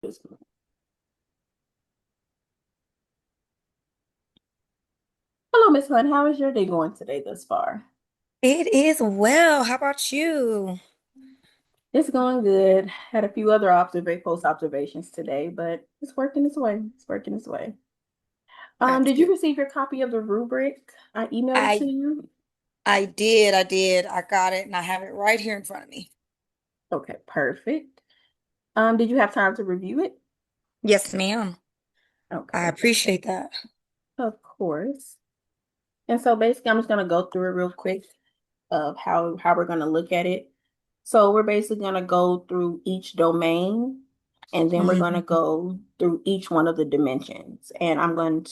Hello, Miss Hunt. How is your day going today thus far? It is well. How about you? It's going good. Had a few other post observations today, but it's working its way. It's working its way. That's Did you good. receive your copy of the rubric? I emailed it to I you. I did. I did. I got it and I have it right here in front of me. Okay, perfect. Did you have time to review it? Yes, ma'am. I Okay, appreciate that. of course. And so basically, I'm just gonna go through it real quick of how we're gonna look at it. So we're basically gonna go through each domain, and then we're gonna Mhm. go through each one of the dimensions. And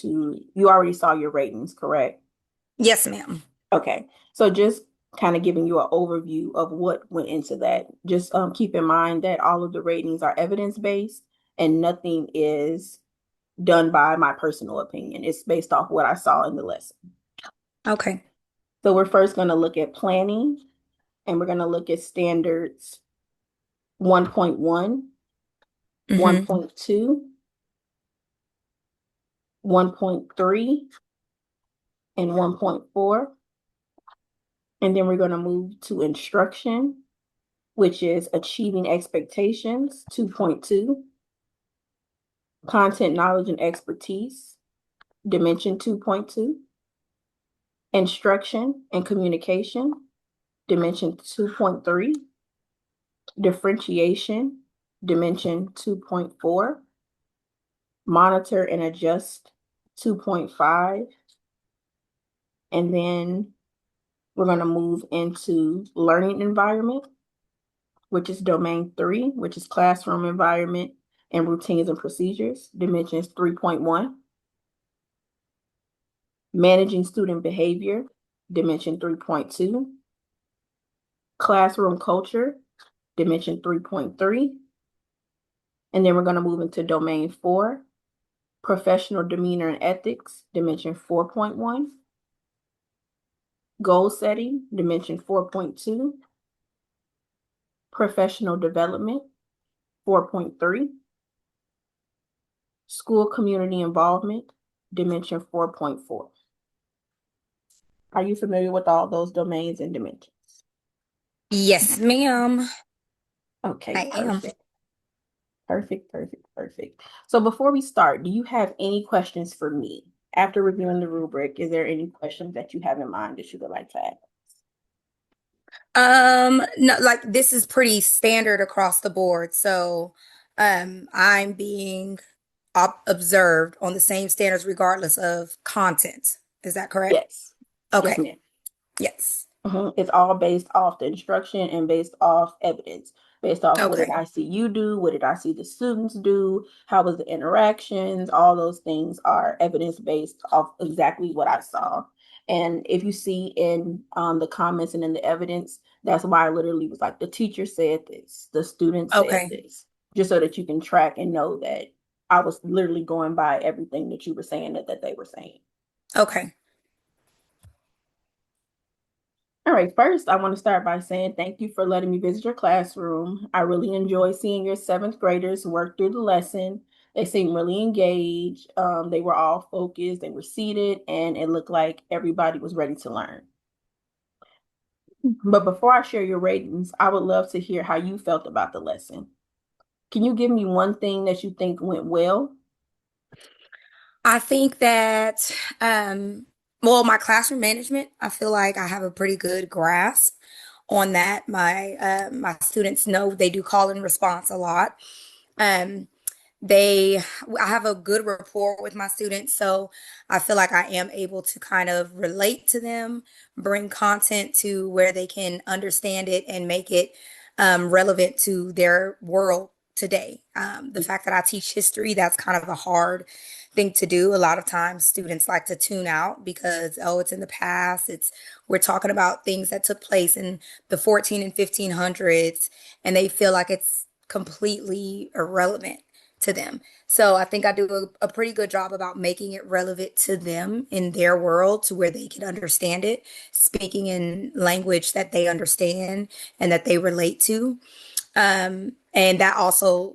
you already saw your ratings, correct? Yes, ma'am. Okay. So just kind of giving you an overview of what went into that. Just keep in mind that all of the ratings are evidence-based and nothing is done by my personal opinion. It's based off what I saw in the lesson. Okay. So we're first going to look at planning, and we're going to look at standards 1.1, Mm-hmm. 1.2, 1.3, and 1.4. And then we're going to move to instruction, which is achieving expectations 2.2, content knowledge and expertise, dimension 2.2, instruction and communication, dimension 2.3, differentiation, dimension 2.4, monitor and adjust 2.5, and then we're going to move into learning environment, which is domain 3, which is classroom environment and routines and procedures, dimensions 3.1, managing student behavior, dimension 3.2, classroom culture, dimension 3.3, and then we're going to move into domain 4, professional demeanor and ethics, dimension 4.1, goal setting, dimension 4.2, professional development, 4.3, school community involvement, dimension 4.4. Are you familiar with all those domains and dimensions? Yes, ma'am. Okay, I am. perfect. Perfect, perfect, perfect. So before we start, do you have any questions for me? After reviewing the rubric, is there any questions that you have in mind that you would like to ask? No, like this is pretty standard across the board. So, I'm being observed on the same standards regardless of content. Is that correct? Yes. Yes, Okay. ma'am. Yes. It's all based off the instruction and based off evidence, based off what did Okay. I see you do, what did I see the students do, how was the interactions, all those things are evidence based off exactly what I saw. And if you see in the comments and in the evidence, that's why I literally was like, the teacher said this, the student said Okay. this, just so that you can track and know that I was literally going by everything that you were saying that they were saying. Okay. All right, first, I want to start by saying thank you for letting me visit your classroom. I really enjoy seeing your seventh graders work through the lesson. They seemed really engaged. They were all focused, they were seated, and it looked like everybody was ready to learn. But before I share your ratings, I would love to hear how you felt about the lesson. Can you give me one thing that you think went well? I think that, well, my classroom management, I feel like I have a pretty good grasp on that. My students know they do call and response a lot. Um, they I have a good rapport with my students, so I feel like I am able to kind of relate to them, bring content to where they can understand it and make it relevant to their world today. The fact that I teach history, that's kind of a hard thing to do. A lot of times students like to tune out because, oh, it's in the past. It's We're talking about things that took place in the 14 and 1500s, and they feel like it's completely irrelevant to them. So I think I do a pretty good job about making it relevant to them in their world to where they can understand it, speaking in language that they understand and that they relate to. And that also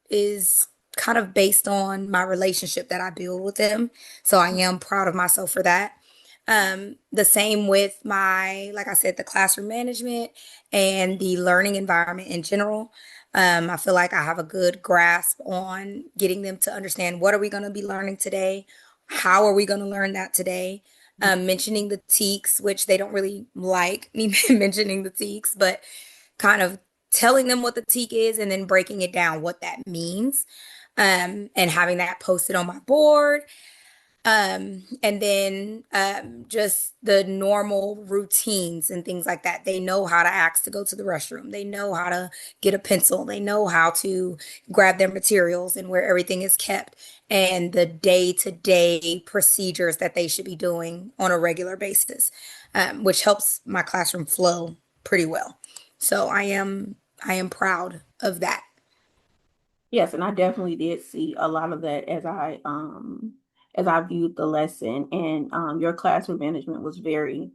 is kind of based on my relationship that I build with them. So I am proud of myself for that. The same with my, like I said, the classroom management and the learning environment in general. I feel like I have a good grasp on getting them to understand what are we going to be learning today? How are we going to learn that today? Mentioning the teaks, which they don't really like me mentioning the teaks, but kind of telling them what the teak is and then breaking it down what that means, and having that posted on my board, and then just the normal routines and things like that. They know how to ask to go to the restroom. They know how to get a pencil. They know how to grab their materials and where everything is kept and the day-to-day procedures that they should be doing on a regular basis, which helps my classroom flow pretty well. So I am proud of that. Yes, and I definitely did see a lot of that as I viewed the lesson, and your classroom management was very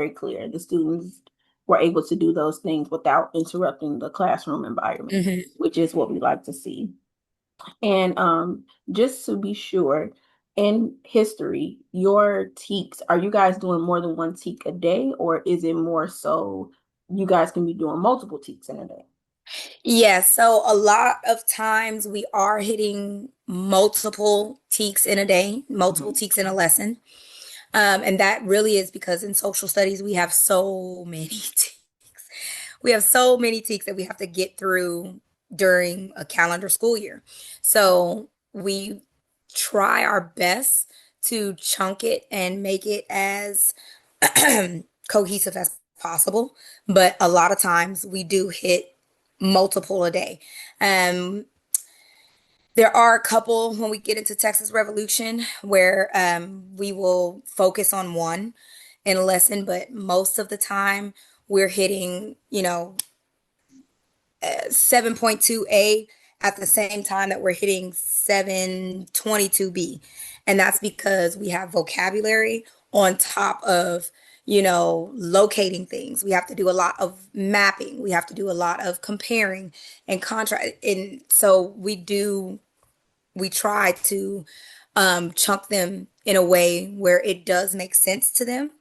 clear. The students were able to do those things without interrupting the classroom environment, Mhm. which is what we like to see. And just to be sure, in history, your teaks, are you guys doing more than one teak a day, or is it more so you guys can be doing multiple teaks in a day? Yeah, so a lot of times we are hitting multiple teaks in a day, multiple Mhm. teaks in a lesson. And that really is because in social studies we have so many teaks. We have so many teaks that we have to get through during a calendar school year. So we try our best to chunk it and make it as cohesive as possible. But a lot of times we do hit multiple a day. Um, there are a couple when we get into Texas Revolution where we will focus on one in a lesson, but most of the time we're hitting, 7.2A at the same time that we're hitting 722B. And that's because we have vocabulary on top of, locating things. We have to do a lot of mapping. We have to do a lot of comparing and contrast. And so we try to chunk them in a way where it does make sense to them,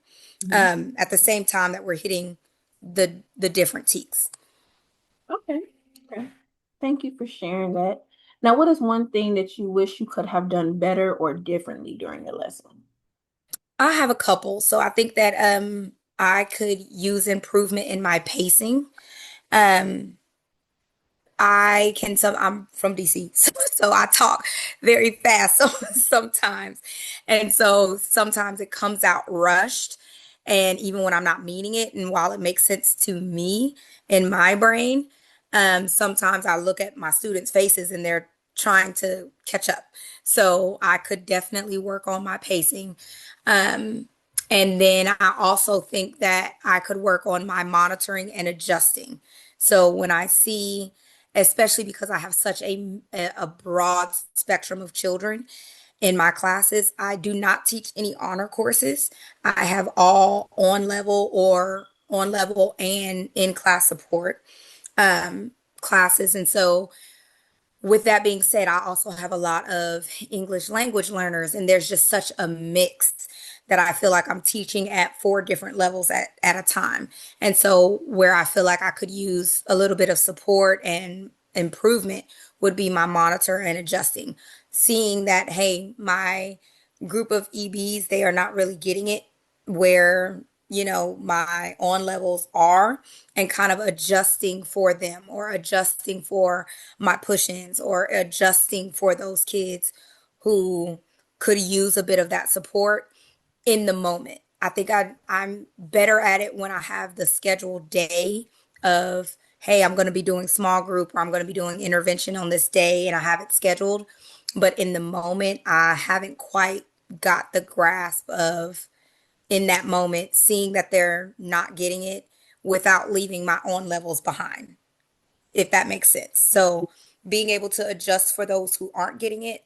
Mhm. at the same time that we're hitting the different teaks. Okay. Okay. Thank you for sharing that. Now, what is one thing that you wish you could have done better or differently during the lesson? I have a couple. So I think that I could use improvement in my pacing. Um I'm from DC, so I talk very fast so, sometimes. And so sometimes it comes out rushed. And even when I'm not meaning it, and while it makes sense to me in my brain, sometimes I look at my students' faces and they're trying to catch up. So I could definitely work on my pacing. Um, and then I also think that I could work on my monitoring and adjusting. So when I see, especially because I have such a broad spectrum of children in my classes, I do not teach any honor courses. I have all on level or on level and in class support classes. And so with that being said, I also have a lot of English language learners, and there's just such a mix that I feel like I'm teaching at four different levels at a time. And so, where I feel like I could use a little bit of support and improvement would be my monitor and adjusting, seeing that, hey, my group of EBs, they are not really getting it where, my on levels are, and kind of adjusting for them or adjusting for my push-ins or adjusting for those kids who could use a bit of that support in the moment. I think I'm better at it when I have the scheduled day of, hey, I'm going to be doing small group or I'm going to be doing intervention on this day and I have it scheduled. But in the moment, I haven't quite got the grasp of, in that moment, seeing that they're not getting it without leaving my own levels behind, if that makes sense. So being able to adjust for those who aren't getting it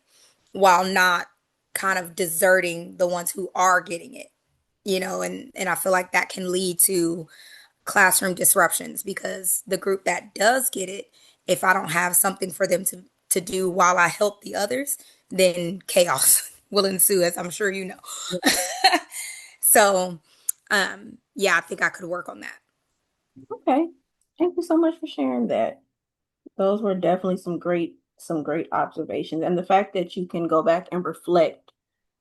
while not kind of deserting the ones who are getting it, and I feel like that can lead to classroom disruptions because the group that does get it, if I don't have something for them to do while I help the others, then chaos will ensue, as I'm sure you know. So, yeah, I think I could work on that. Okay. Thank you so much for sharing that. Those were definitely some great observations. And the fact that you can go back and reflect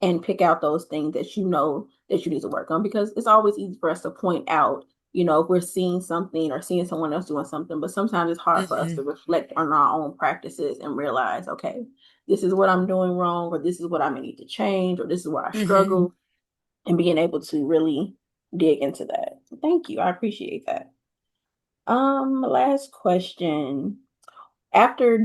and pick out those things that you know that you need to work on, because it's always easy for us to point out, if we're seeing something or seeing someone else doing something, but sometimes it's hard for us to Hmm. reflect on our own practices and realize, okay, this is what I'm doing wrong, or this is what I may need to change, or this is where I Hmm. struggle, and being able to really dig into that. Thank you. I appreciate that. Last question. After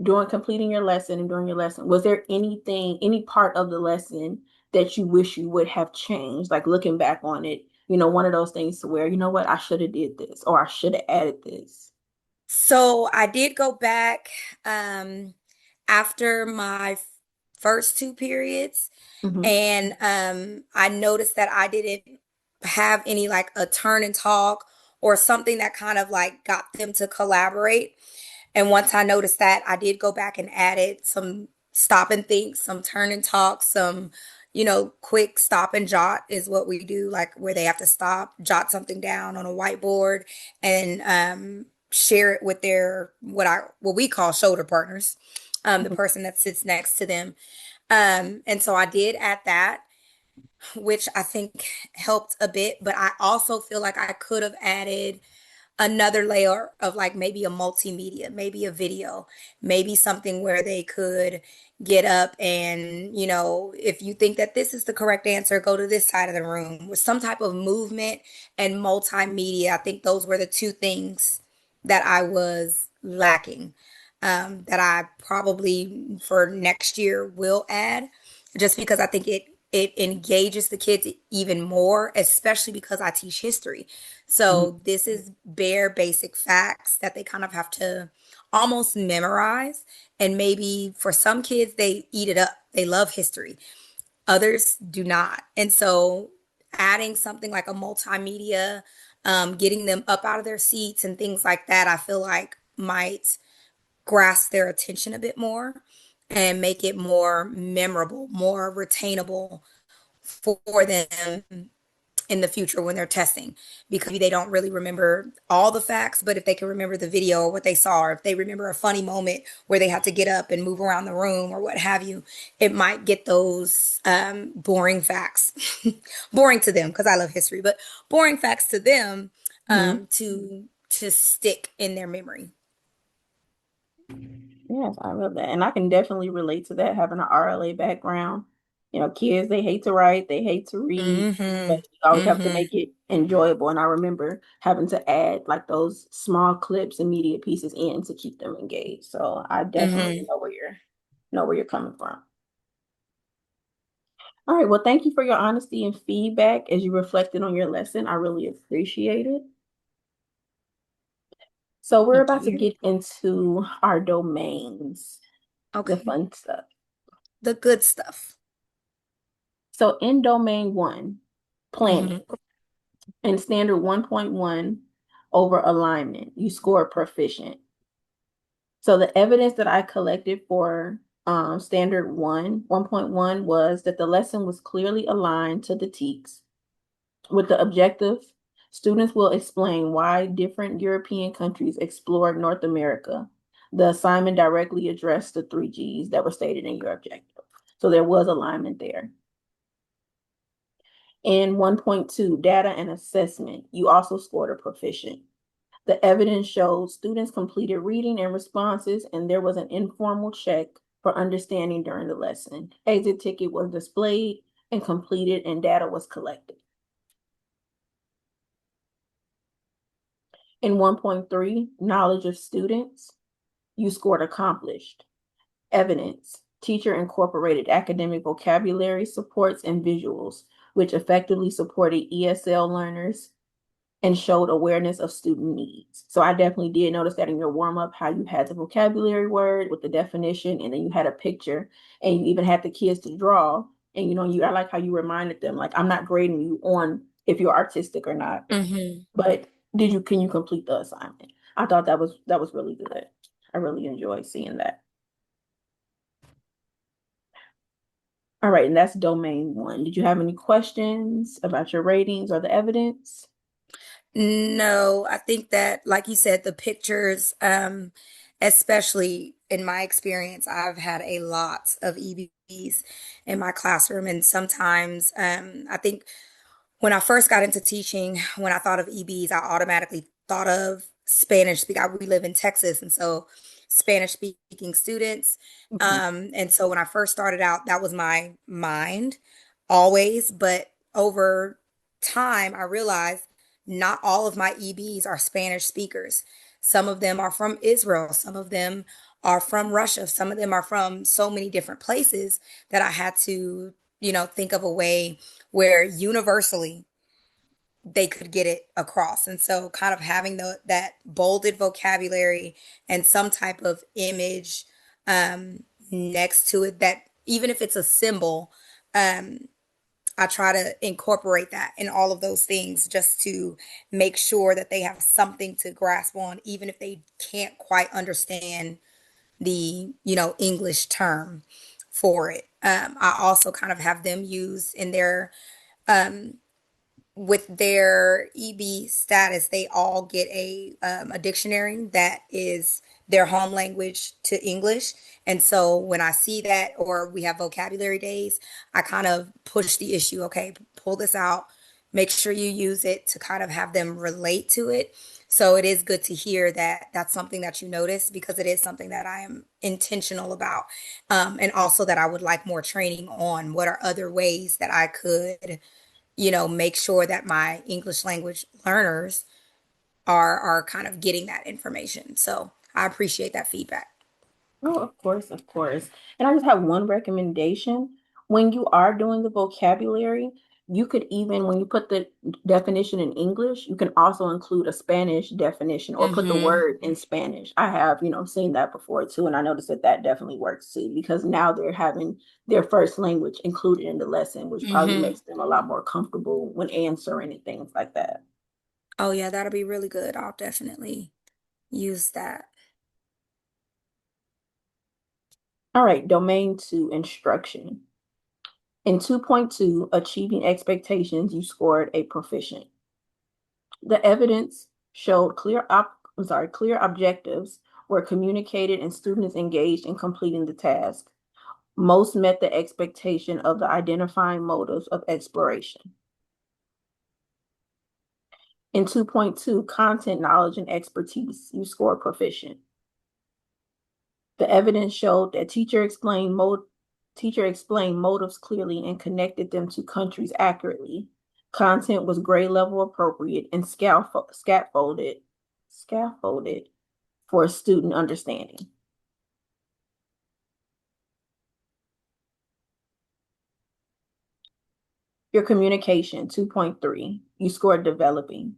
doing completing your lesson and during your lesson, was there any part of the lesson that you wish you would have changed? Like looking back on it, one of those things to where, you know what, I should have did this or I should have added this. So I did go back um, after my first two periods, Hmm. and I noticed that I didn't have any like a turn and talk or something that kind of like got them to collaborate. And once I noticed that, I did go back and added some stop and think, some turn and talk, some, quick stop and jot is what we do, like where they have to stop, jot something down on a whiteboard and share it with their what we call shoulder partners, the person that sits next to them. And so I did add that, which I think helped a bit, but I also feel like I could have added another layer of like maybe a multimedia, maybe a video, maybe something where they could get up and, if you think that this is the correct answer, go to this side of the room with some type of movement and multimedia. I think those were the two things that I was lacking, that I probably for next year will add, just because I think it engages the kids even more, especially because I teach history. Hmm. So this is bare basic facts that they kind of have to almost memorize. And maybe for some kids, they eat it up. They love history. Others do not. And so adding something like a multimedia, getting them up out of their seats and things like that, I feel like might grasp their attention a bit more and make it more memorable, more retainable for them in the future when they're testing, because maybe they don't really remember all the facts, but if they can remember the video or what they saw, or if they remember a funny moment where they had to get up and move around the room or what have you, it might get those boring facts, boring to them because I love history, but boring facts to them, Hmm. to stick in their memory. Yes, I love that. And I can definitely relate to that having an RLA background. Kids, they hate to write, they hate to read, but Mm-hmm. you always have to Mm-hmm. make it enjoyable. And I remember having to add like those small clips and media pieces in to keep them engaged. So I definitely Mm-hmm. know where you're coming from. All right. Well, thank you for your honesty and feedback as you reflected on your lesson. I really appreciate it. So we're Thank about to you. get into our domains, the Okay. fun stuff. The good stuff. So in domain one, planning. Mm-hmm. In standard 1.1 over alignment, you score proficient. So the evidence that I collected for standard 1.1 was that the lesson was clearly aligned to the TEKS. With the objective, students will explain why different European countries explored North America. The assignment directly addressed the three G's that were stated in your objective. So there was alignment there. In 1.2, data and assessment, you also scored a proficient. The evidence showed students completed reading and responses, and there was an informal check for understanding during the lesson. Exit ticket was displayed and completed, and data was collected. In 1.3, knowledge of students, you scored accomplished. Evidence, teacher incorporated academic vocabulary supports and visuals, which effectively supported ESL learners and showed awareness of student needs. So I definitely did notice that in your warm up, how you had the vocabulary word with the definition, and then you had a picture, and you even had the kids to draw. And I like how you reminded them, like, I'm not grading you on if you're artistic or not, Mm-hmm. but can you complete the assignment? I thought that was really good. I really enjoy seeing that. All right, and that's domain one. Did you have any questions about your ratings or the evidence? No, I think that, like you said, the pictures, especially in my experience, I've had a lot of EBs in my classroom. And sometimes, I think when I first got into teaching, when I thought of EBs, I automatically thought of Spanish speaking. We live in Texas, and so Spanish speaking students. Mhm. And so when I first started out, that was my mind always. But over time, I realized not all of my EBs are Spanish speakers. Some of them are from Israel, some of them are from Russia, some of them are from so many different places that I had to, think of a way where universally they could get it across. And so kind of having that bolded vocabulary and some type of image next to it, that even if it's a symbol, um, I try to incorporate that in all of those things just to make sure that they have something to grasp on, even if they can't quite understand the, English term for it. I also kind of have them use in their um, with their EB status, they all get a dictionary that is their home language to English. And so when I see that, or we have vocabulary days, I kind of push the issue. Okay, pull this out. Make sure you use it to kind of have them relate to it. So it is good to hear that that's something that you notice, because it is something that I am intentional about. And also that I would like more training on what are other ways that I could, make sure that my English language learners are kind of getting that information. So I appreciate that feedback. Oh, of course, of course. And I just have one recommendation. When you are doing the vocabulary, you could even, when you put the definition in English, you can also include a Spanish definition or put the Mm-hmm. word in Spanish. I have, seen that before too, and I noticed that that definitely works too, because now they're having their first language included in the lesson, which probably Mm-hmm. makes them a lot more comfortable when answering and things like that. Oh yeah, that'll be really good. I'll definitely use that. All right, domain two, instruction. In 2.2, achieving expectations, you scored a proficient. The evidence showed clear objectives were communicated and students engaged in completing the task. Most met the expectation of the identifying motives of exploration. In 2.2, content knowledge and expertise, you scored proficient. The evidence showed that teacher explained motives clearly and connected them to countries accurately. Content was grade level appropriate and scaffolded for student understanding. Your communication 2.3, you scored developing.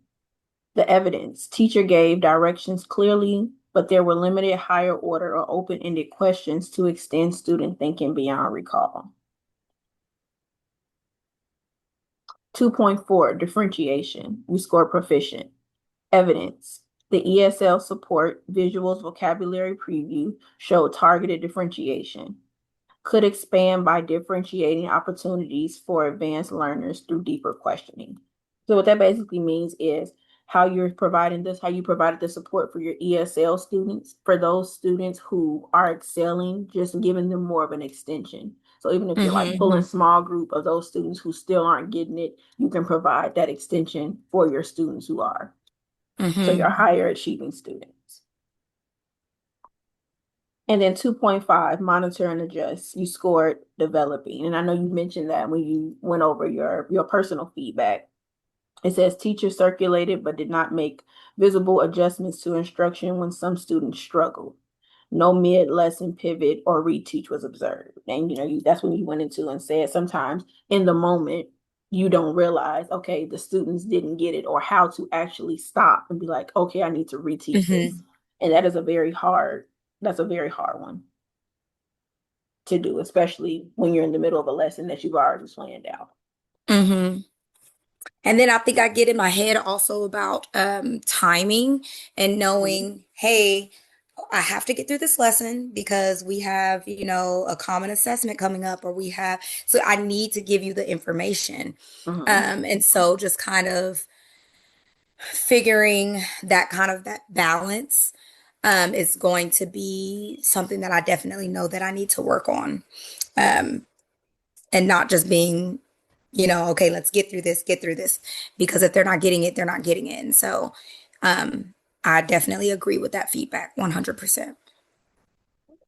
The evidence, teacher gave directions clearly, but there were limited higher order or open-ended questions to extend student thinking beyond recall. 2.4, differentiation. You scored proficient. Evidence. The ESL support, visuals, vocabulary preview showed targeted differentiation. Could expand by differentiating opportunities for advanced learners through deeper questioning. So what that basically means is how you provided the support for your ESL students, for those students who are excelling, just giving them more of an extension. So even if you're like Mm-hmm. pulling small group of those students who still aren't getting it, you can provide that extension for your students who are. So Mm-hmm. your higher achieving students. And then 2.5, monitor and adjust. You scored developing. And I know you mentioned that when you went over your personal feedback. It says teachers circulated but did not make visible adjustments to instruction when some students struggled. No mid-lesson pivot or reteach was observed. And that's when you went into and said sometimes in the moment you don't realize, okay, the students didn't get it or how to actually stop and be like, okay, I need to reteach this. Mm-hmm. And that's a very hard one to do, especially when you're in the middle of a lesson that you've already planned out. Mm-hmm. And then I think I get in my head also about timing and Mhm. knowing, hey, I have to get through this lesson because we have, a common assessment coming up, or so I need to give you the information. Hmm. And so just kind of figuring that balance is going to be something that I definitely know that I need to work on. Yeah. Um, and not just being, okay, let's get through this. Because if they're not getting it, they're not getting it. And so um, I definitely agree with that feedback 100%.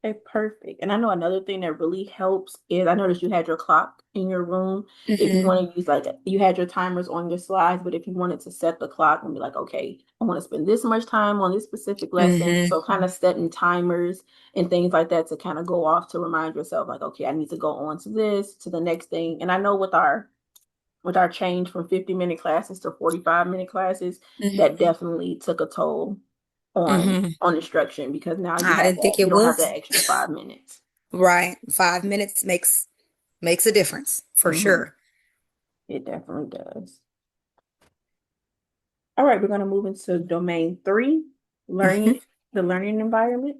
Okay, perfect. And I know another thing that really helps is I noticed you had your clock in your room. If you Hmm. want to use like you had your timers on your slides, but if you wanted to set the clock and be like, okay, I want to spend this much time on this specific lesson. Hmm. So kind of setting timers and things like that to kind of go off to remind yourself like, okay, I need to go on to this, to the next thing. And I know with our change from 50-minute classes to 45-minute classes, that Hmm. definitely took a toll on Hmm. instruction because now I didn't think you it don't have that was extra 5 minutes. right. 5 minutes makes a difference for Hmm. sure. It definitely does. All right, we're going to move into domain three, learning, Hmm. the learning environment.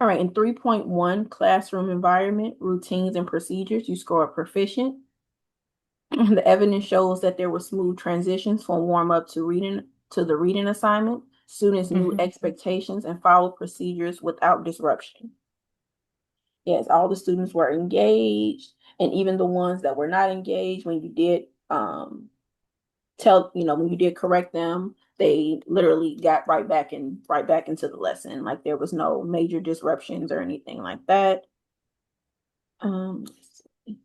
All right, in 3.1, classroom environment, routines and procedures, you score proficient. The evidence shows that there were smooth transitions from warm up to reading to the reading assignment. Students knew Hmm. expectations and followed procedures without disruption. Yes, all the students were engaged, and even the ones that were not engaged, when you did when you did correct them, they literally got right back into the lesson. Like there was no major disruptions or anything like that. Let's see.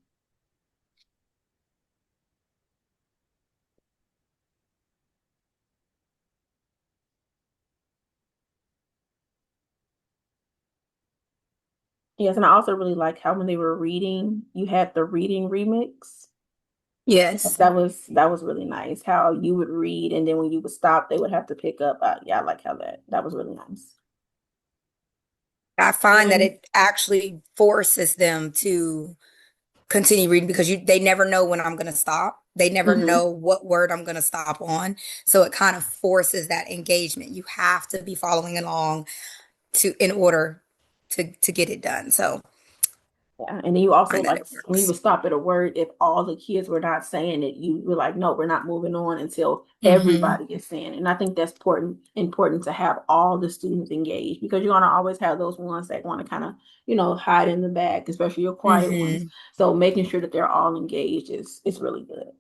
Yes, and I also really like how when they were reading, you had the reading remix. Yes. That was really nice. How you would read, and then when you would stop, they would have to pick up. Yeah, I like how that was really nice. I find that And it actually forces them to continue reading because they never know when I'm going to stop. They never mhm. know what word I'm going to stop on. So it kind of forces that engagement. You have to be following along in order to get it done. So Yeah, and then you I also find that like it when you works. would stop at a word, if all the kids were not saying it, you were like, no, we're not moving on until Hmm. everybody is saying it. And I think that's important to have all the students engaged because you're gonna always have those ones that want to kind of, hide in the back, especially your quiet ones. Hmm. So making sure that they're all engaged is really good.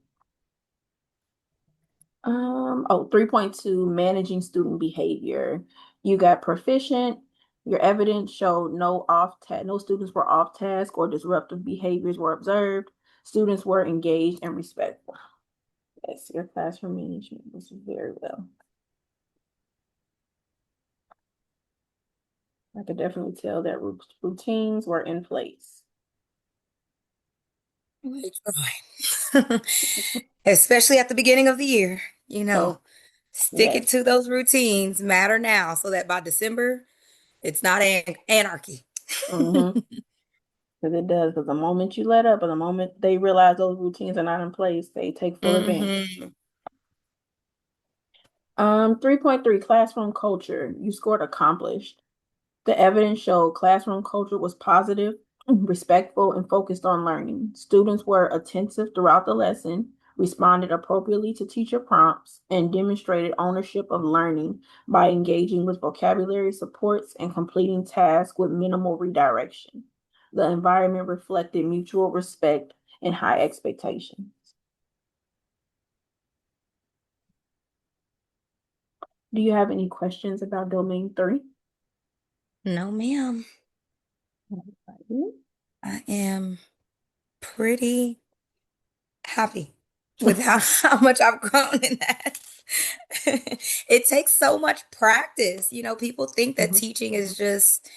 3.2, managing student behavior. You got proficient. Your evidence showed no students were off task or disruptive behaviors were observed. Students were engaged and respectful. Yes, your classroom management was very well. I could definitely tell that routines were in place. We try. Especially at the beginning of the year, Oh, sticking yes. to those routines matter now so that by December, it's not anarchy. Mm-hmm. Because it does. Because the moment you let up, or the moment they realize those routines are not in place, they take full advantage. Hmm. 3.3, classroom culture. You scored accomplished. The evidence showed classroom culture was positive, respectful, and focused on learning. Students were attentive throughout the lesson, responded appropriately to teacher prompts, and demonstrated ownership of learning by engaging with vocabulary supports and completing tasks with minimal redirection. The environment reflected mutual respect and high expectations. Do you have any questions about domain three? No, ma'am. I am pretty happy with how much I've grown in that. It takes so much practice. People think that Mhm. teaching is just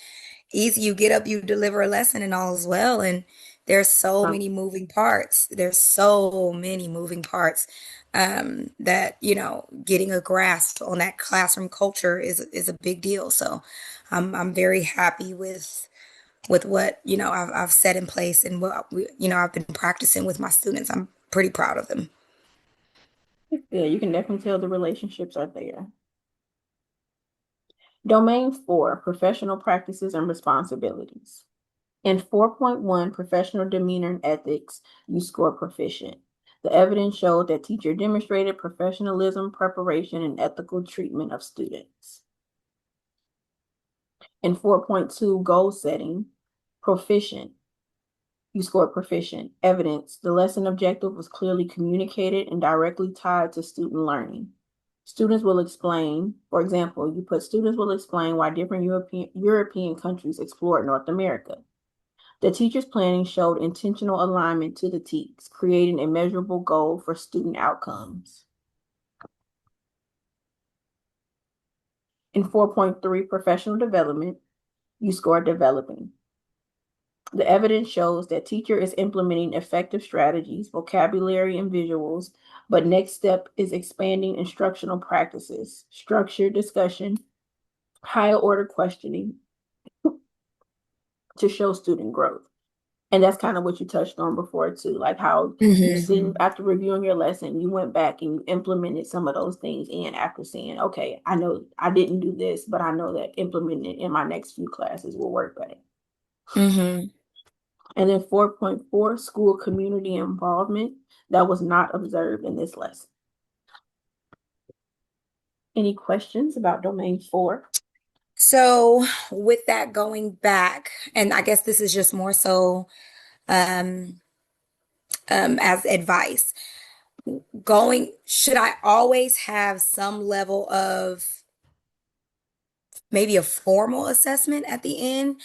easy. You get up, you deliver a lesson, and all is well. And there's so Um, many moving parts. There's so many moving parts that, getting a grasp on that classroom culture is a big deal. So I'm very happy with what, I've set in place and I've been practicing with my students. I'm pretty proud of them. Yeah, you can definitely tell the relationships are there. Domain 4, professional practices and responsibilities. In 4.1, professional demeanor and ethics, you score proficient. The evidence showed that teacher demonstrated professionalism, preparation, and ethical treatment of students. In 4.2, goal setting, proficient, you scored proficient. Evidence, the lesson objective was clearly communicated and directly tied to student learning. Students will explain, for example, you put students will explain why different European countries explored North America. The teacher's planning showed intentional alignment to the TEKS, creating a measurable goal for student outcomes. In 4.3, professional development, you scored developing. The evidence shows that teacher is implementing effective strategies, vocabulary, and visuals, but next step is expanding instructional practices, structured discussion, higher order questioning to show student growth. And that's kind of what you touched on before too, like how you Hmm. see after reviewing your lesson, you went back and you implemented some of those things in after seeing, okay, I know I didn't do this, but I know that implementing it in my next few classes will work better. Hmm. And then 4.4, school community involvement, that was not observed in this lesson. Any questions about domain 4? So with that going back, and I guess this is just more so um, as advice, should I always have some level of maybe a formal assessment at the end?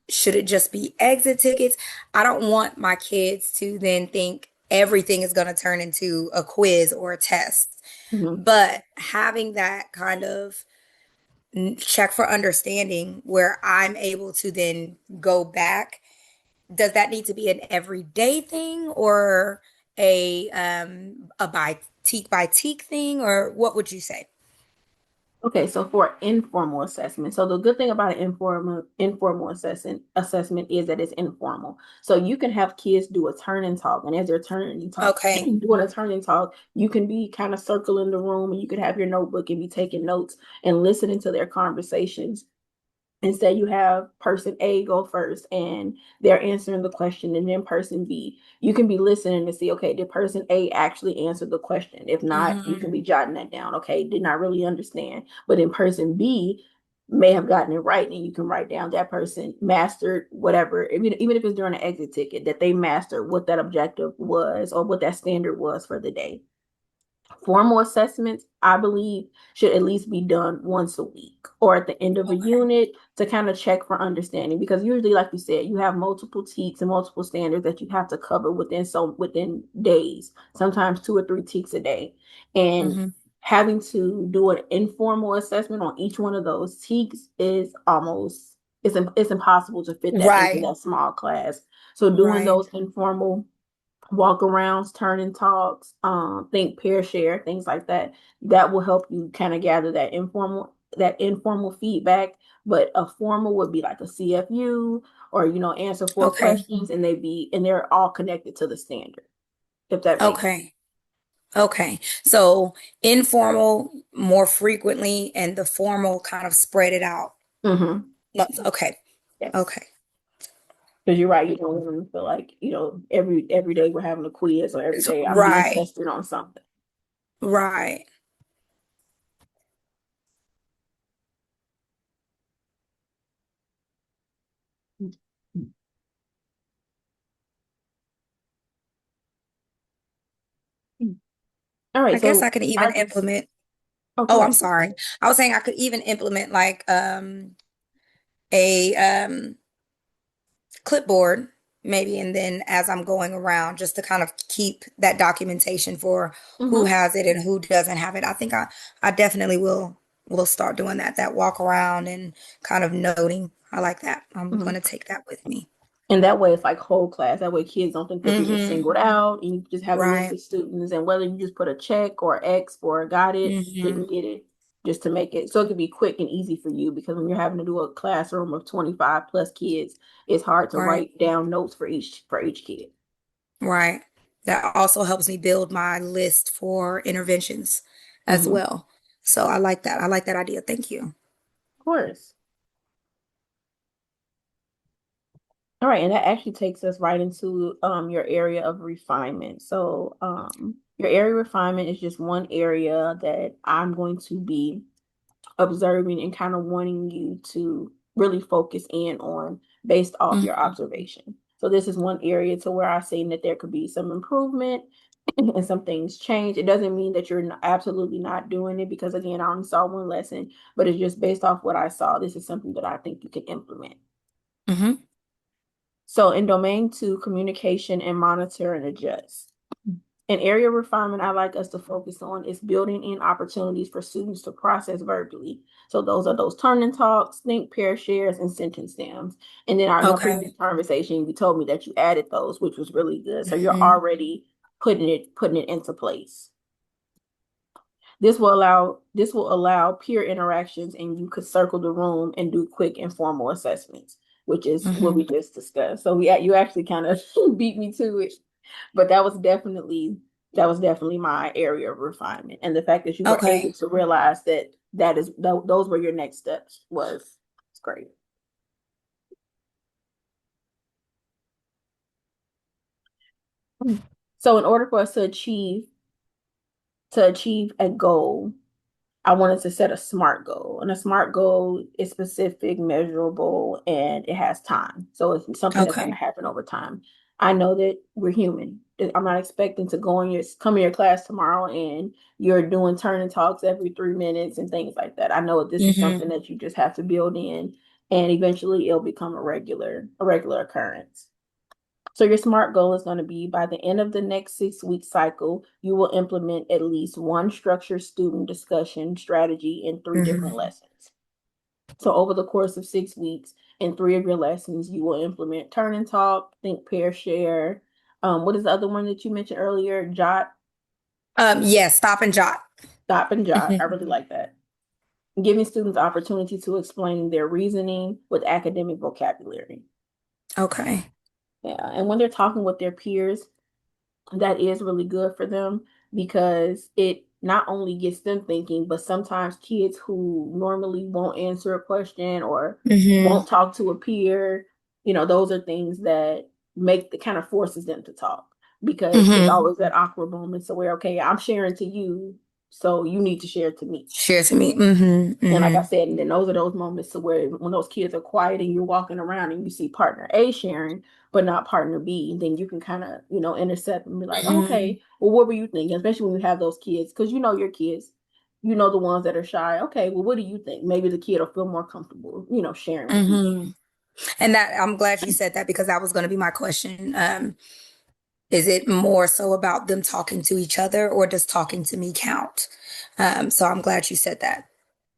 Should it just be exit tickets? I don't want my kids to then think everything is going to turn into a quiz or a test. Mm-hmm. But having that kind of check for understanding where I'm able to then go back, does that need to be an everyday thing or a by teak thing, or what would you say? Okay, so for informal assessment, so the good thing about an informal assessment is that it's informal. So you can have kids do a turn and talk, and as they're turning and talk Okay. doing a turn and talk, you can be kind of circling the room, and you could have your notebook and be taking notes and listening to their conversations. And say you have person A go first and they're answering the question, and then person B, you can be listening to see, okay, did person A actually answer the question? If not, you Hmm. can be jotting that down. Okay, did not really understand. But then person B may have gotten it right, and you can write down that person mastered whatever, even if it's during an exit ticket, that they mastered what that objective was or what that standard was for the day. Formal assessments, I believe, should at least be done once a week or at the end of a Okay. unit to kind of check for understanding. Because usually, like you said, you have multiple TEKS and multiple standards that you have to cover within days, sometimes 2 or 3 TEKS a day. And Hmm. having to do an informal assessment on each one of those TEKS is almost it's impossible to fit that into Right. that small class. So doing Right. those informal walk arounds, turn and talks, think pair share, things like that. That will help you kind of gather that informal feedback. But a formal would be like a CFU or answer 4 Okay. questions, and they're all connected to the standard, if that makes sense. Okay. Okay. So informal more frequently and the formal kind of spread it out. Mm-hmm. Okay. Yes. Okay. Because you're right, you don't want them to feel like, every day we're having a quiz or every day I'm being Right. tested on something. Right. All right, I guess so I could even our implement. oh, go Oh, I'm ahead. sorry. I was saying I could even implement like a clipboard maybe, and then as I'm going around just to kind of keep that documentation for who Mm-hmm. has it and who doesn't have it. I think I definitely will start doing that walk around and kind of noting. I like that. I'm going Mm-hmm. to take that with me. And that way it's like whole class. That way kids don't think they're being Hmm. singled out. And you just have a list Right. of students, and whether you just put a check or X for got it, Hmm. didn't get it. just to make it so it could be quick and easy for you because when you're having to do a classroom of 25 plus kids, it's hard to Right. write down notes for each kid. Right. That also helps me build my list for interventions as Hmm. well. So I like that. I like that idea. Thank you. Of course. All right, and that actually takes us right into your area of refinement. So your area of refinement is just one area that I'm going to be observing and kind of wanting you to really focus in on based off your Mhm. observation. So this is one area to where I've seen that there could be some improvement and some things change. It doesn't mean that you're absolutely not doing it because again, I only saw one lesson, but it's just based off what I saw. This is something that I think you can implement. Hmm. So in domain two, communication and monitor and adjust. An area of refinement I like us to focus on is building in opportunities for students to process verbally. So those are those turn and talks, think, pair, shares, and sentence stems. And then in our Okay. previous conversation, you told me that you added those, which was really good. So you're Hmm. already putting it into place. This will allow peer interactions and you could circle the room and do quick informal assessments, which is what we Hmm. just discussed. So you actually kind of beat me to it, but that was definitely my area of refinement. And the fact that you were able Okay. to realize those were your next steps was great. So in order for us to achieve a goal, I wanted to set a SMART goal. And a SMART goal is specific, measurable, and it has time. So it's something that's going to Okay. happen over time. I know that we're human. I'm not expecting to come in your class tomorrow and you're doing turn and talks every 3 minutes and things like that. I know this is Hmm. something that you just have to build in and eventually it'll become a regular occurrence. So your SMART goal is going to be by the end of the next 6 week cycle, you will implement at least one structured student discussion strategy in three different Hmm. lessons. So over the course of 6 weeks, in three of your lessons, you will implement turn and talk, think, pair, share. What is the other one that you mentioned earlier? Jot, Yes, stop and jot. stop, and jot. I Hmm. really like that. Giving students opportunity to explain their reasoning with academic vocabulary. Okay. Yeah, and when they're talking with their peers, that is really good for them because it not only gets them thinking, but sometimes kids who normally won't answer a question or Hmm. won't talk to a peer, those are things that make the kind of forces them to talk because it's Hmm. always that awkward moment. So where, okay, I'm sharing to you, so you need to share to me. Share to me. Hmm. And like I Hmm. said, and then those are those moments to where when those kids are quiet and you're walking around and you see partner A sharing, but not partner B, then you can kind of, intercept and be like, Hmm. okay, well, what were you thinking? Especially when you have those kids, because you know your kids, you know the ones that are shy. Okay, well, what do you think? Maybe the kid will feel more comfortable, sharing with you. Hmm. And that I'm glad you said that because that was going to be my question. Is it more so about them talking to each other or does talking to me count? So I'm glad you said that.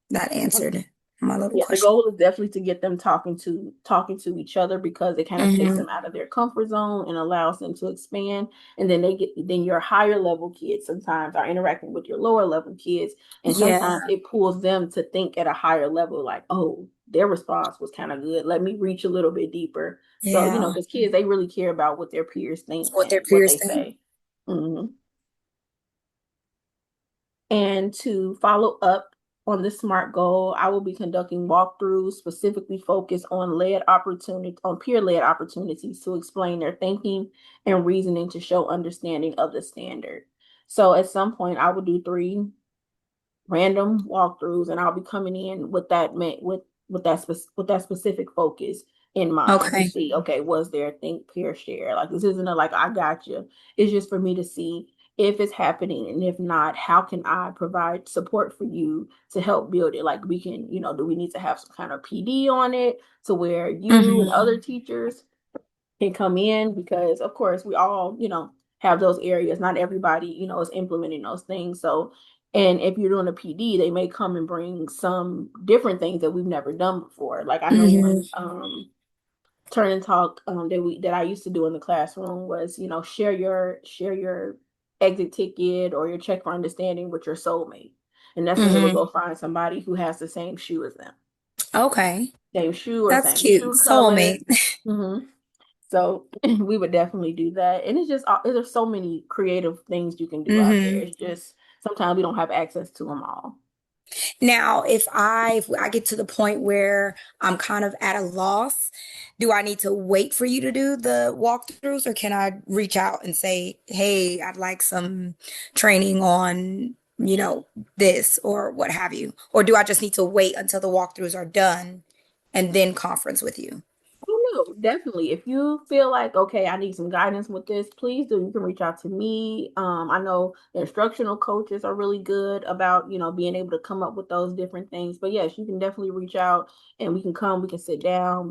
That answered my little Yeah, the question. goal is definitely to get them talking to each other because it kind of takes Hmm. them out of their comfort zone and allows them to expand. And then your higher level kids sometimes are interacting with your lower level kids, and Yeah, sometimes it pulls them to think at a higher level, like, oh, their response was kind of good. Let me reach a little bit deeper. So yeah. because kids they really care about what their peers think What their and what peers they think. say. Mhm. And to follow up on this SMART goal, I will be conducting walkthroughs specifically focused on peer-led opportunities to explain their thinking and reasoning to show understanding of the standard. So at some point, I will do three random walkthroughs, and I'll be coming in with with that specific focus in mind to Okay. see, okay, was there a think, peer, share? Like this isn't a like I got you. It's just for me to see if it's happening, and if not, how can I provide support for you to help build it? Like we can, do we need to have some kind of PD on it to where you and Hmm. other teachers can come in because of course we all have those areas, not everybody is implementing those things. So and if you're doing a PD they may come and bring some different things that we've never done before. Like I know Hmm. one turn and talk that I used to do in the classroom was share your exit ticket or your check for understanding with your soulmate. and that's when they would Hmm. go find somebody who has the same shoe as them, Okay. same shoe or That's same cute. shoe color. Soulmate. hmm So we would definitely do that. And it's just, there's so many creative things you can do out there. Hmm. It's just sometimes we don't have access to them all. Now, if I get to the point where I'm kind of at a loss, do I need to wait for you to do the walkthroughs, or can I reach out and say, "Hey, I'd like some training on, this or what have you?" Or do I just need to wait until the walkthroughs are done and then conference with you? Oh no, definitely. If you feel like, okay, I need some guidance with this, please do. You can reach out to me. I know the instructional coaches are really good about, being able to come up with those different things. But yes, you can definitely reach out and we can sit down,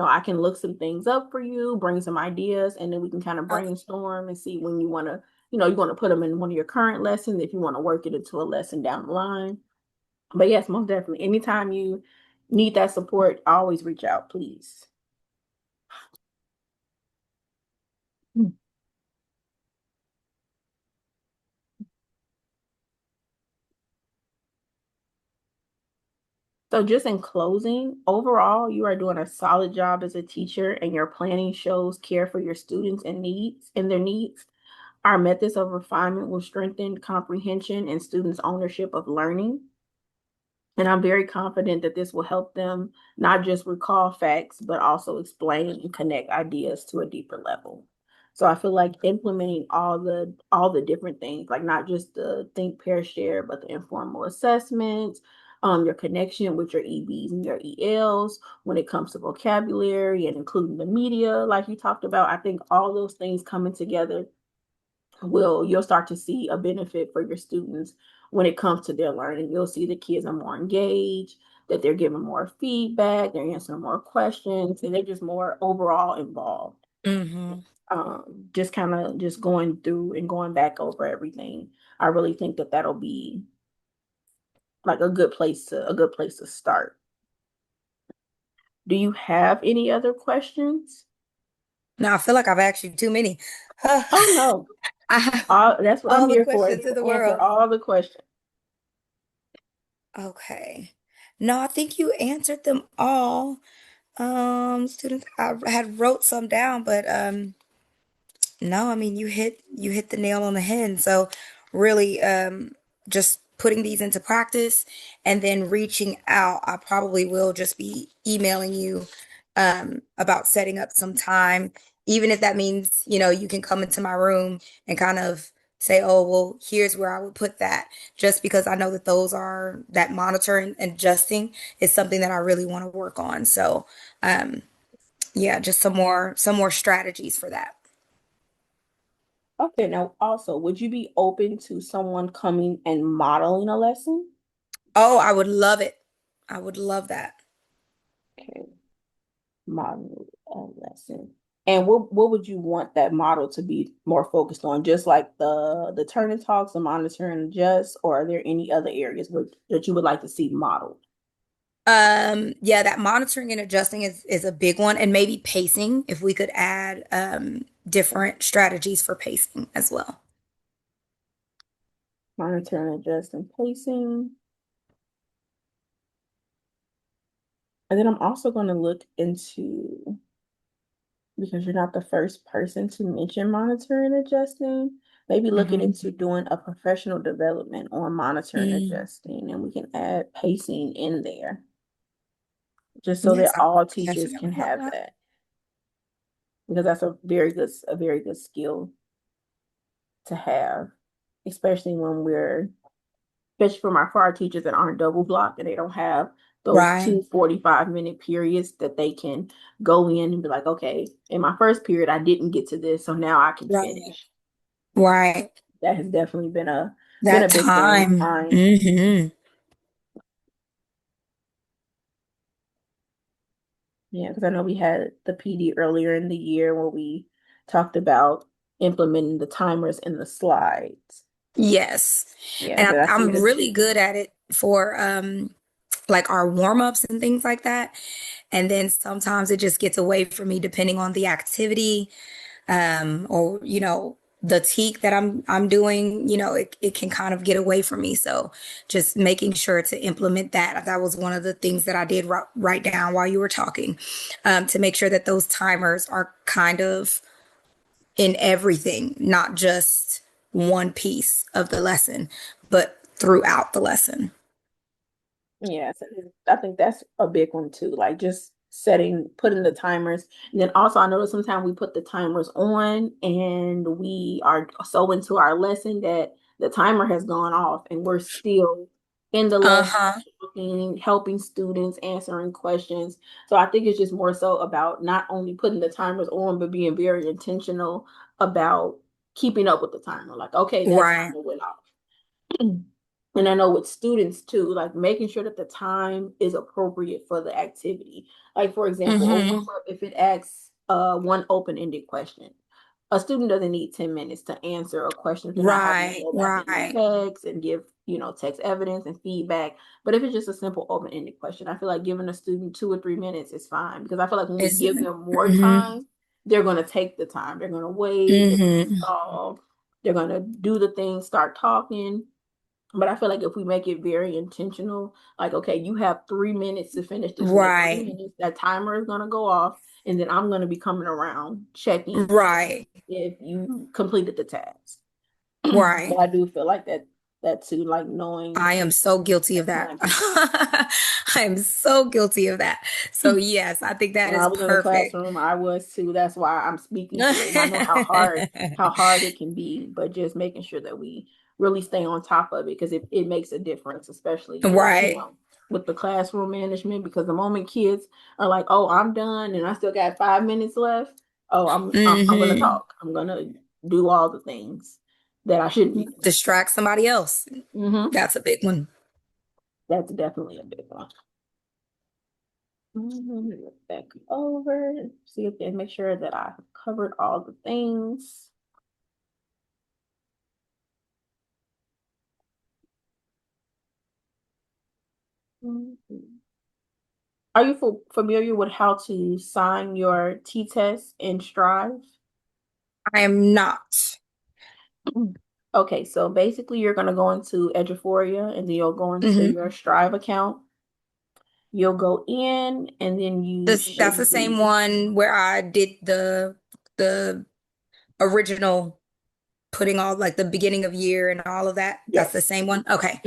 I can look some things up for you, bring some ideas, and then we can kind of Okay. brainstorm and see when you want to put them in one of your current lessons if you want to work it into a lesson down the line. But yes, most definitely. Anytime you need that support, always reach out, please. So, just in closing, overall, you are doing a solid job as a teacher, and your planning shows care for your students and their needs. Our methods of refinement will strengthen comprehension and students' ownership of learning. And I'm very confident that this will help them not just recall facts, but also explain and connect ideas to a deeper level. So I feel like implementing all the different things, like not just the think, pair, share, but the informal assessments, your connection with your EBs and your ELs when it comes to vocabulary and including the media, like you talked about. I think all those things coming together you'll start to see a benefit for your students when it comes to their learning. You'll see the kids are more engaged, that they're giving more feedback, they're answering more questions, and they're just more overall involved. Hmm. Just kind of just going through and going back over everything. I really think that that'll be like a good place to start. Do you have any other questions? Now I feel like I've asked you too many. Oh no, I have that's what I'm all the here for, is questions in to the answer world. all the questions. Okay. No, I think you answered them all. Students, I had wrote some down, but no, I mean you hit the nail on the head. And so really, just putting these into practice and then reaching out. I probably will just be emailing you about setting up some time, even if that means, you can come into my room and kind of say, oh, well, here's where I would put that, just because I know that that monitoring and adjusting is something that I really want to work on. So, yeah, just some more strategies for that. Okay, now also, would you be open to someone coming and modeling a lesson? Oh, I would love it. I would love that. Okay, modeling a lesson. And what would you want that model to be more focused on? Just like the turn and talks, the monitor and adjust, or are there any other areas that you would like to see modeled? Yeah, that monitoring and adjusting is a big one, and maybe pacing, if we could add different strategies for pacing as well. Monitor and adjust and pacing. And then I'm also going to look into, because you're not the first person to mention monitoring and adjusting, maybe looking Hmm. into doing a professional development on monitoring and Mm. adjusting, and we can add pacing in there just so Yes, that all I teachers can definitely love have that. that, because that's a very good skill to have, especially when we're especially for our teachers that aren't double blocked and they don't have those Right, two 45-minute periods that they can go in and be like, okay, in my first period I didn't get to this, so now I can right, finish. right. That has definitely been a That big thing. time. Time. Hmm. Yeah, because I know we had the PD earlier in the year where we talked about implementing the timers in the slides. Yes. Yeah, And so I see I'm this. really good at it for like our warm-ups and things like that. And then sometimes it just gets away from me depending on the activity, or the teak that I'm doing, it can kind of get away from me. So just making sure to implement that. That was one of the things that I did write down while you were talking, to make sure that those timers are kind of in everything, not just one piece of the lesson, but throughout the lesson. Yes, and I think that's a big one too. Like just putting the timers. And then also I notice sometimes we put the timers on and we are so into our lesson that the timer has gone off and we're still in the lesson, Uh-huh. talking, helping students, answering questions. So I think it's just more so about not only putting the timers on, but being very intentional about keeping up with the timer. Like, okay, that Right. timer went off. And I know with students too, like making sure that the time is appropriate for the activity. Like for example, a Mm-hmm. warm-up, if it asks one open-ended question, a student doesn't need 10 minutes to answer a question if they're not having to Right. go back in the Right. text and give, text evidence and feedback. But if it's just a simple open-ended question, I feel like giving a student 2 or 3 minutes is fine because I feel like when we It's give them more mm-hmm. time, they're going to take the time. They're going to wait, they're going to Mm-hmm. solve, they're going to do the things, start talking. But I feel like if we make it very intentional, like, okay, you have 3 minutes to finish this. In the three Right. minutes, that timer is going to go off. And then I'm going to be coming around checking Right. if you completed the task. Right. So I do feel like that too, like knowing I am so guilty of that that. time is I am so guilty of that. So yes, I think that when I is was in the perfect. classroom, I was too. That's why I'm speaking to it. And I know how hard it can be, but just making sure that we really stay on top of it because it makes a difference, especially with, Right. with the classroom management. Because the moment kids are like, "Oh, I'm done," and I still got 5 minutes left, oh, I'm gonna Mm-hmm. talk. I'm gonna do all the things that I shouldn't be doing. Distract somebody else. That's a big one. That's definitely a big one. Look back over, see if they make sure that I covered all the things. Mhm. Are you familiar with how to sign your T-test in Strive? I am not. Okay, so basically you're gonna go into Eduphoria and then you'll go into Hmm. your Strive account. You'll go in and then you That's the should same be, one where I did the original putting all like the beginning of year and all of that. That's the yes. same one. Okay.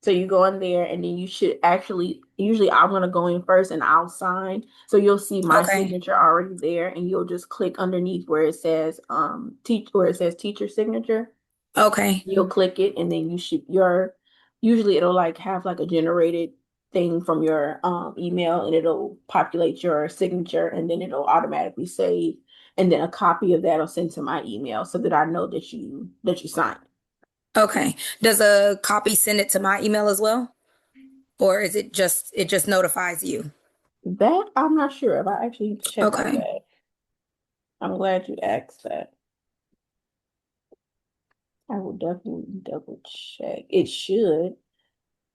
So you go in there and then you should actually, usually I'm gonna go in first and I'll sign. So you'll see my Okay. signature already there and you'll just click underneath where it says teacher signature. Okay. You'll click it and then usually it'll like have like a generated thing from your email and it'll populate your signature and then it'll automatically save and then a copy of that will send to my email so that I know that you signed. Okay. Does a copy send it to my email as well? Or is it just notifies you? That I'm not sure if I actually checked on Okay. that. I'm glad you asked that. I will definitely double check. It should,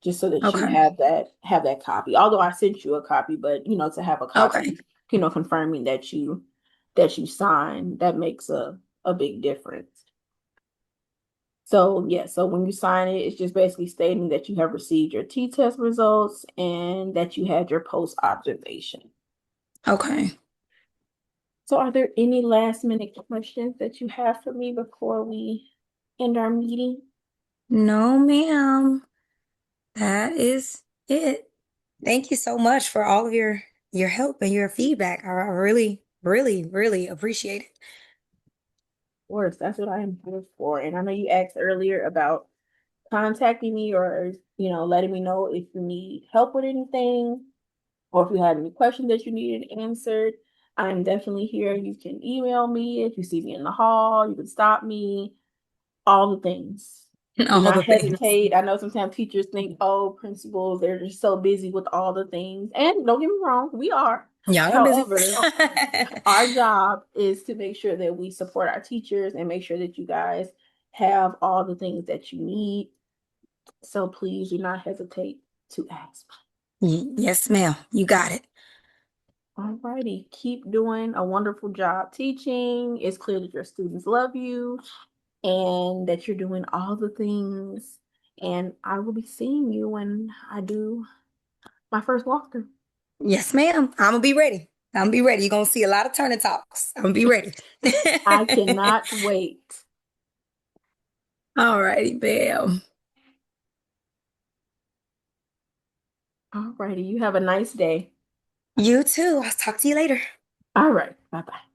just so that you Okay. have that copy. Although I sent you a copy, but to have a Okay. copy, confirming that you signed, that makes a big difference. So yeah, so when you sign it, it's just basically stating that you have received your T-test results and that you had your post observation. Okay. So are there any last minute questions that you have for me before we end our meeting? No, ma'am. That is it. Thank you so much for all of your help and your feedback. I really, really, really appreciate it. Of course, that's what I am here for. And I know you asked earlier about contacting me or letting me know if you need help with anything or if you had any questions that you needed answered. I'm definitely here. You can email me if you see me in the hall. You can stop me. All the things. Do All not the things. hesitate. I know sometimes teachers think, oh, principals, they're just so busy with all the things. And don't get me wrong, we are. Y'all are busy. However, our job is to make sure that we support our teachers and make sure that you guys have all the things that you need. So please do not hesitate to ask. Yes, ma'am. You got it. All righty. Keep doing a wonderful job teaching. It's clear that your students love you. and that you're doing all the things. And I will be seeing you when I do my first walkthrough. Yes, ma'am. I'm gonna be ready. I'm gonna be ready. You're gonna see a lot of turning talks. I'm gonna be ready. I cannot wait. All righty, bam. All righty. You have a nice day. You too. I'll talk to you later. All right. Bye bye.